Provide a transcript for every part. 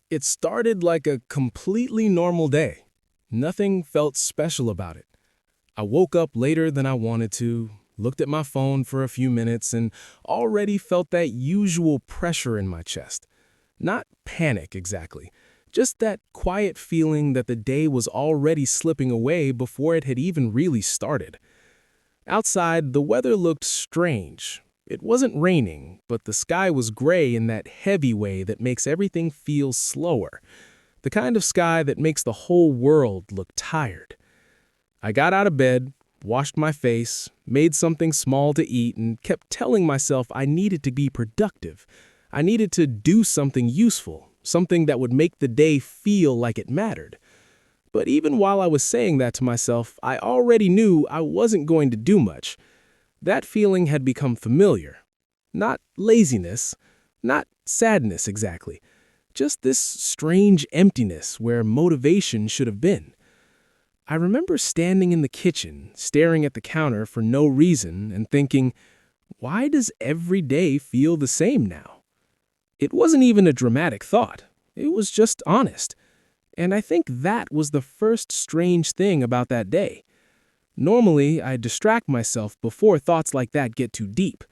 It started like a completely normal day. Nothing felt special about it. I woke up later than I wanted to, looked at my phone for a few minutes, and already felt that usual pressure in my chest. Not panic exactly, just that quiet feeling that the day was already slipping away before it had even really started. Outside, the weather looked strange. It wasn't raining, but the sky was gray in that heavy way that makes everything feel slower. The kind of sky that makes the whole world look tired. I got out of bed, washed my face, made something small to eat, and kept telling myself I needed to be productive. I needed to do something useful, something that would make the day feel like it mattered. But even while I was saying that to myself, I already knew I wasn't going to do much. That feeling had become familiar. Not laziness, not sadness exactly, just this strange emptiness where motivation should have been. I remember standing in the kitchen, staring at the counter for no reason and thinking, why does every day feel the same now? It wasn't even a dramatic thought. It was just honest. And I think that was the first strange thing about that day. Normally, I distract myself before thoughts like that get too deep.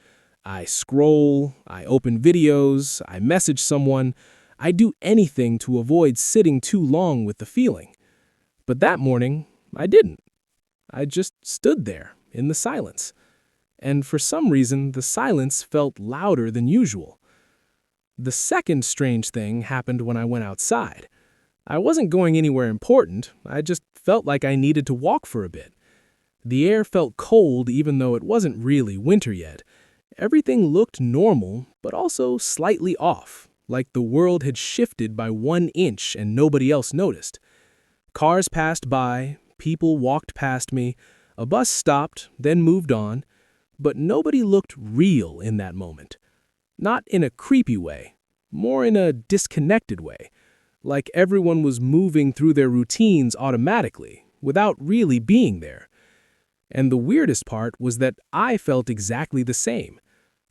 I scroll, I open videos, I message someone. I do anything to avoid sitting too long with the feeling. But that morning, I didn't. I just stood there in the silence. And for some reason, the silence felt louder than usual. The second strange thing happened when I went outside. I wasn't going anywhere important, I just felt like I needed to walk for a bit. The air felt cold even though it wasn't really winter yet. Everything looked normal, but also slightly off, like the world had shifted by 1 inch and nobody else noticed. Cars passed by, people walked past me, a bus stopped, then moved on, but nobody looked real in that moment. Not in a creepy way, more in a disconnected way, like everyone was moving through their routines automatically, without really being there. And the weirdest part was that I felt exactly the same,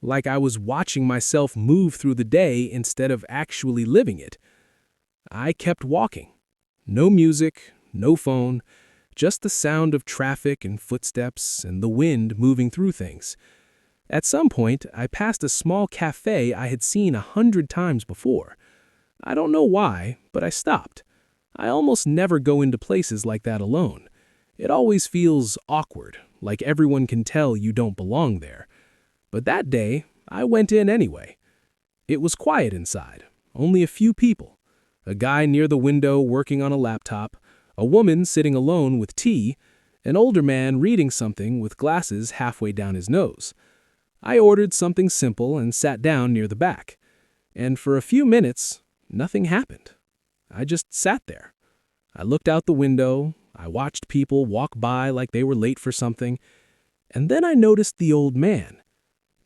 like I was watching myself move through the day instead of actually living it. I kept walking. No music, no phone, just the sound of traffic and footsteps and the wind moving through things. At some point, I passed a small cafe I had seen 100 times before. I don't know why, but I stopped. I almost never go into places like that alone. It always feels awkward, like everyone can tell you don't belong there. But that day, I went in anyway. It was quiet inside, only a few people. A guy near the window working on a laptop, a woman sitting alone with tea, an older man reading something with glasses halfway down his nose. I ordered something simple and sat down near the back. And for a few minutes, nothing happened. I just sat there. I looked out the window, I watched people walk by like they were late for something, and then I noticed the old man.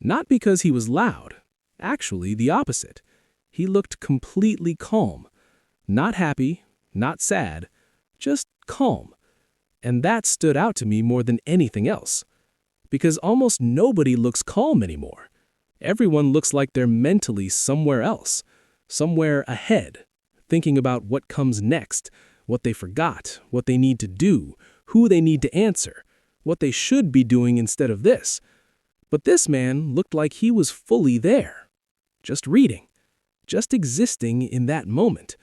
Not because he was loud, actually the opposite. He looked completely calm. Not happy, not sad, just calm. And that stood out to me more than anything else. Because almost nobody looks calm anymore. Everyone looks like they're mentally somewhere else, somewhere ahead, thinking about what comes next, what they forgot, what they need to do, who they need to answer, what they should be doing instead of this. But this man looked like he was fully there, just reading, just existing in that moment.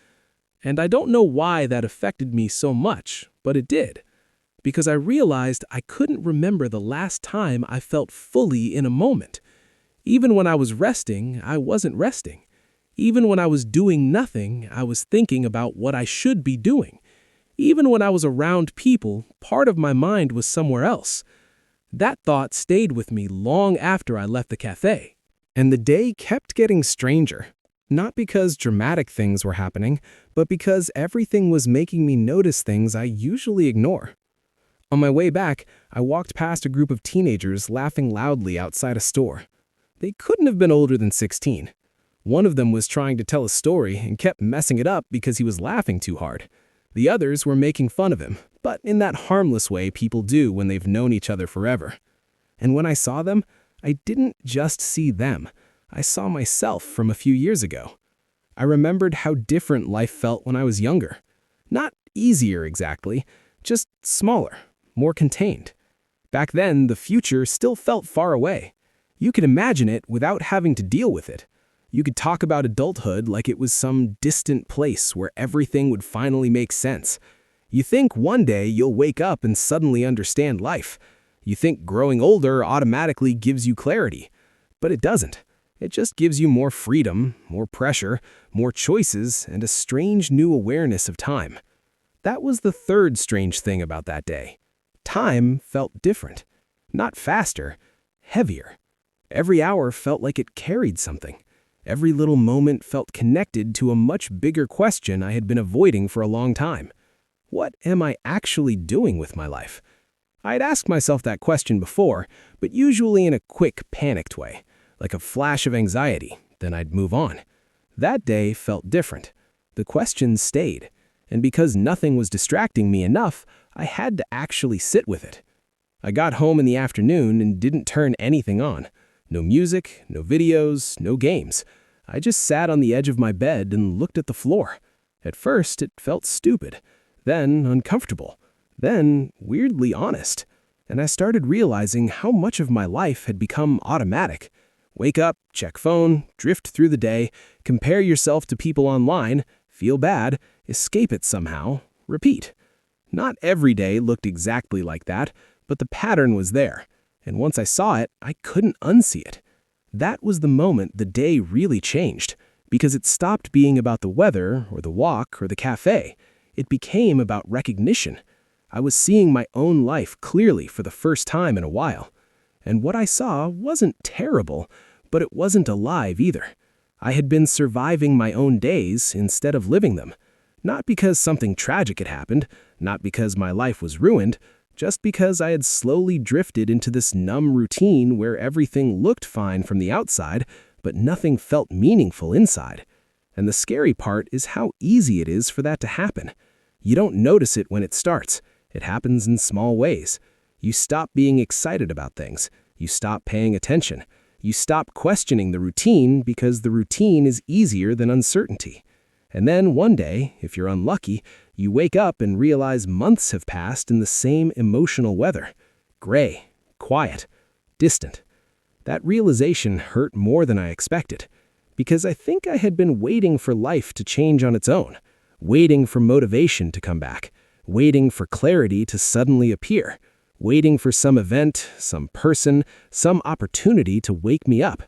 And I don't know why that affected me so much, but it did. Because I realized I couldn't remember the last time I felt fully in a moment. Even when I was resting, I wasn't resting. Even when I was doing nothing, I was thinking about what I should be doing. Even when I was around people, part of my mind was somewhere else. That thought stayed with me long after I left the cafe. And the day kept getting stranger. Not because dramatic things were happening, but because everything was making me notice things I usually ignore. On my way back, I walked past a group of teenagers laughing loudly outside a store. They couldn't have been older than 16. One of them was trying to tell a story and kept messing it up because he was laughing too hard. The others were making fun of him, but in that harmless way people do when they've known each other forever. And when I saw them, I didn't just see them. I saw myself from a few years ago. I remembered how different life felt when I was younger. Not easier exactly, just smaller, more contained. Back then, the future still felt far away. You could imagine it without having to deal with it. You could talk about adulthood like it was some distant place where everything would finally make sense. You think one day you'll wake up and suddenly understand life. You think growing older automatically gives you clarity. But it doesn't. It just gives you more freedom, more pressure, more choices, and a strange new awareness of time. That was the third strange thing about that day. Time felt different. Not faster, heavier. Every hour felt like it carried something. Every little moment felt connected to a much bigger question I had been avoiding for a long time. What am I actually doing with my life? I'd asked myself that question before, but usually in a quick, panicked way, like a flash of anxiety, then I'd move on. That day felt different. The question stayed, and because nothing was distracting me enough, I had to actually sit with it. I got home in the afternoon and didn't turn anything on. No music, no videos, no games. I just sat on the edge of my bed and looked at the floor. At first, it felt stupid, then uncomfortable, then weirdly honest. And I started realizing how much of my life had become automatic. Wake up, check phone, drift through the day, compare yourself to people online, feel bad, escape it somehow, repeat. Not every day looked exactly like that, but the pattern was there. And once I saw it, I couldn't unsee it. That was the moment the day really changed, because it stopped being about the weather or the walk or the cafe. It became about recognition. I was seeing my own life clearly for the first time in a while. And what I saw wasn't terrible, but it wasn't alive either. I had been surviving my own days instead of living them. Not because something tragic had happened, not because my life was ruined, just because I had slowly drifted into this numb routine where everything looked fine from the outside, but nothing felt meaningful inside. And the scary part is how easy it is for that to happen. You don't notice it when it starts. It happens in small ways. You stop being excited about things. You stop paying attention. You stop questioning the routine because the routine is easier than uncertainty. And then one day, if you're unlucky, you wake up and realize months have passed in the same emotional weather. Gray, quiet, distant. That realization hurt more than I expected, because I think I had been waiting for life to change on its own, waiting for motivation to come back, waiting for clarity to suddenly appear, waiting for some event, some person, some opportunity to wake me up.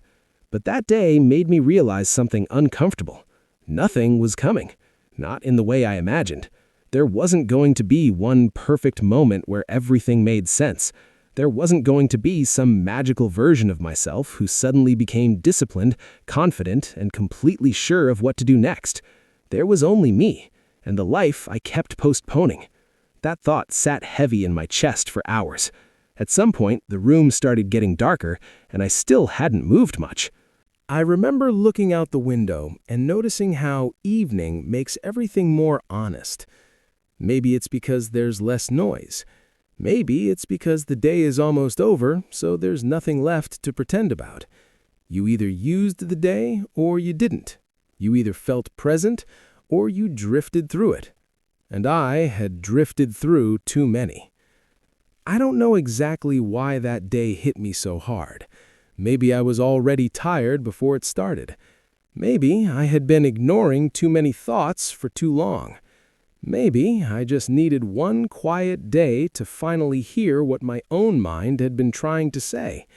But that day made me realize something uncomfortable. Nothing was coming, not in the way I imagined. There wasn't going to be one perfect moment where everything made sense. There wasn't going to be some magical version of myself who suddenly became disciplined, confident, and completely sure of what to do next. There was only me, and the life I kept postponing. That thought sat heavy in my chest for hours. At some point, the room started getting darker, and I still hadn't moved much. I remember looking out the window and noticing how evening makes everything more honest. Maybe it's because there's less noise. Maybe it's because the day is almost over, so there's nothing left to pretend about. You either used the day or you didn't. You either felt present or you drifted through it. And I had drifted through too many. I don't know exactly why that day hit me so hard. Maybe I was already tired before it started. Maybe I had been ignoring too many thoughts for too long. Maybe I just needed one quiet day to finally hear what my own mind had been trying to say.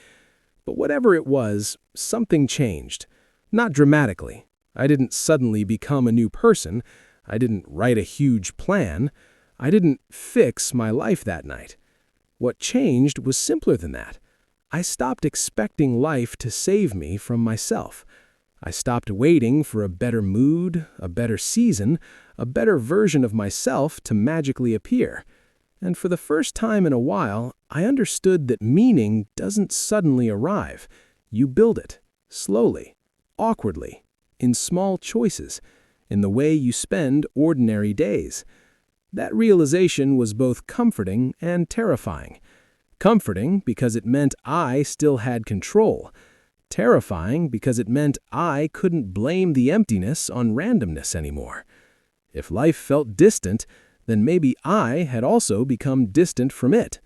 But whatever it was, something changed. Not dramatically. I didn't suddenly become a new person. I didn't write a huge plan. I didn't fix my life that night. What changed was simpler than that. I stopped expecting life to save me from myself. I stopped waiting for a better mood, a better season, a better version of myself to magically appear. And for the first time in a while, I understood that meaning doesn't suddenly arrive. You build it, slowly, awkwardly, in small choices, in the way you spend ordinary days. That realization was both comforting and terrifying. Comforting because it meant I still had control. Terrifying because it meant I couldn't blame the emptiness on randomness anymore. If life felt distant, then maybe I had also become distant from it.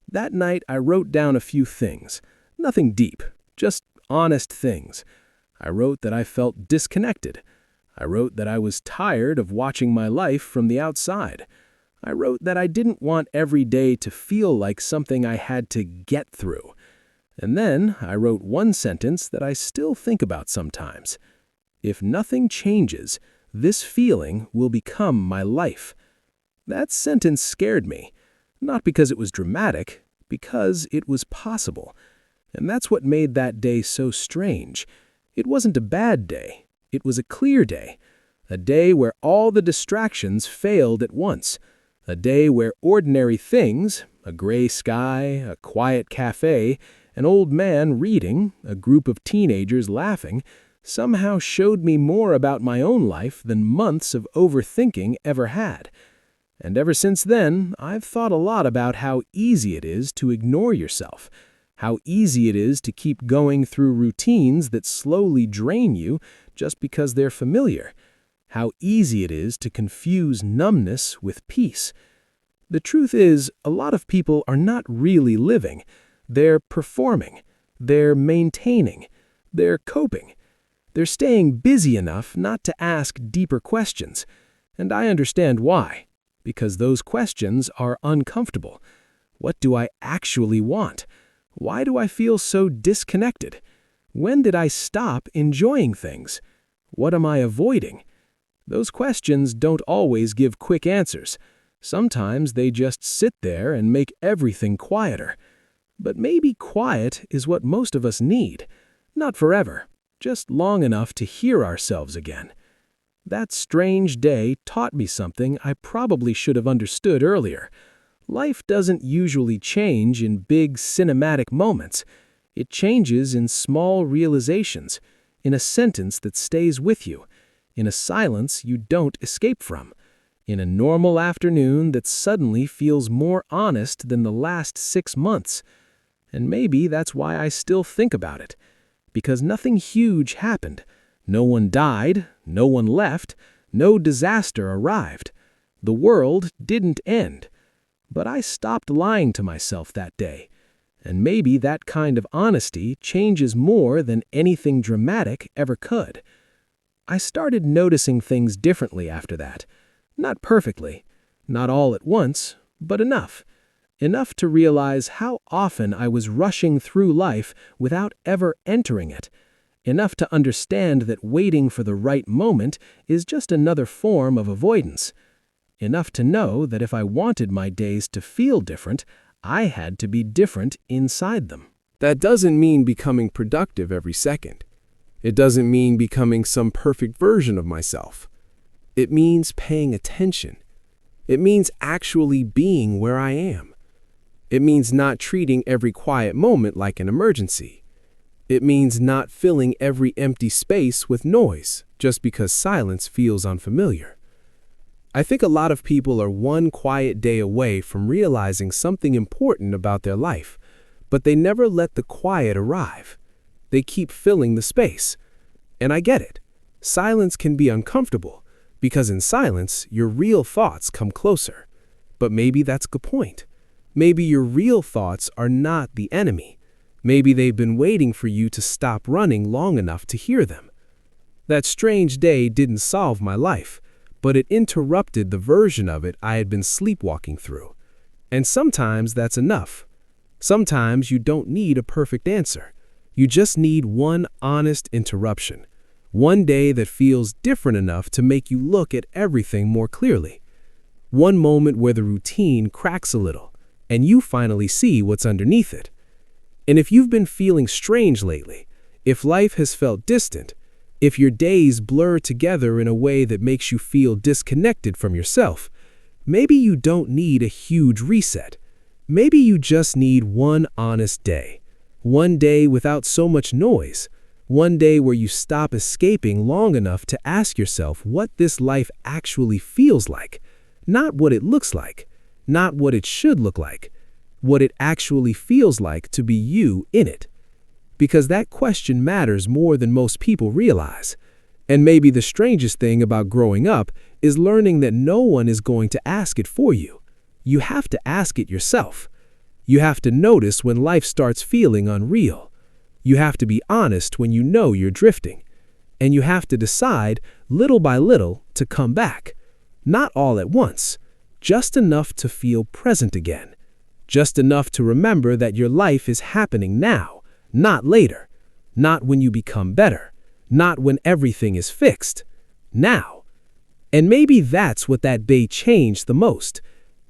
That night I wrote down a few things. Nothing deep, just honest things. I wrote that I felt disconnected. I wrote that I was tired of watching my life from the outside. I wrote that I didn't want every day to feel like something I had to get through. And then I wrote one sentence that I still think about sometimes. If nothing changes, this feeling will become my life. That sentence scared me, not because it was dramatic, because it was possible. And that's what made that day so strange. It wasn't a bad day. It was a clear day. A day where all the distractions failed at once. A day where ordinary things, a gray sky, a quiet cafe, an old man reading, a group of teenagers laughing, somehow showed me more about my own life than months of overthinking ever had. And ever since then, I've thought a lot about how easy it is to ignore yourself, how easy it is to keep going through routines that slowly drain you just because they're familiar, how easy it is to confuse numbness with peace. The truth is, a lot of people are not really living. They're performing, they're maintaining, they're coping. They're staying busy enough not to ask deeper questions. And I understand why. Because those questions are uncomfortable. What do I actually want? Why do I feel so disconnected? When did I stop enjoying things? What am I avoiding? Those questions don't always give quick answers. Sometimes they just sit there and make everything quieter. But maybe quiet is what most of us need. Not forever, just long enough to hear ourselves again. That strange day taught me something I probably should have understood earlier. Life doesn't usually change in big cinematic moments. It changes in small realizations, in a sentence that stays with you, in a silence you don't escape from, in a normal afternoon that suddenly feels more honest than the last 6 months. And maybe that's why I still think about it. Because nothing huge happened. No one died, no one left, no disaster arrived. The world didn't end. But I stopped lying to myself that day. And maybe that kind of honesty changes more than anything dramatic ever could. I started noticing things differently after that. Not perfectly, not all at once, but enough. Enough to realize how often I was rushing through life without ever entering it. Enough to understand that waiting for the right moment is just another form of avoidance. Enough to know that if I wanted my days to feel different, I had to be different inside them. That doesn't mean becoming productive every second. It doesn't mean becoming some perfect version of myself. It means paying attention. It means actually being where I am. It means not treating every quiet moment like an emergency. It means not filling every empty space with noise just because silence feels unfamiliar. I think a lot of people are one quiet day away from realizing something important about their life, but they never let the quiet arrive. They keep filling the space. And I get it. Silence can be uncomfortable because in silence, your real thoughts come closer. But maybe that's the point. Maybe your real thoughts are not the enemy. Maybe they've been waiting for you to stop running long enough to hear them. That strange day didn't solve my life, but it interrupted the version of it I had been sleepwalking through. And sometimes that's enough. Sometimes you don't need a perfect answer. You just need one honest interruption. One day that feels different enough to make you look at everything more clearly. One moment where the routine cracks a little, and you finally see what's underneath it. And if you've been feeling strange lately, if life has felt distant, if your days blur together in a way that makes you feel disconnected from yourself, maybe you don't need a huge reset. Maybe you just need one honest day. One day without so much noise. One day where you stop escaping long enough to ask yourself what this life actually feels like. Not what it looks like. Not what it should look like. What it actually feels like to be you in it. because that question matters more than most people realize. And maybe the strangest thing about growing up is learning that no one is going to ask it for you. You have to ask it yourself. You have to notice when life starts feeling unreal. You have to be honest when you know you're drifting. And you have to decide, little by little, to come back. Not all at once, just enough to feel present again. Just enough to remember that your life is happening now, not later. Not when you become better. Not when everything is fixed. Now. And maybe that's what that day changed the most.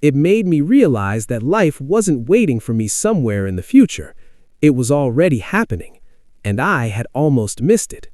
It made me realize that life wasn't waiting for me somewhere in the future. It was already happening, and I had almost missed it.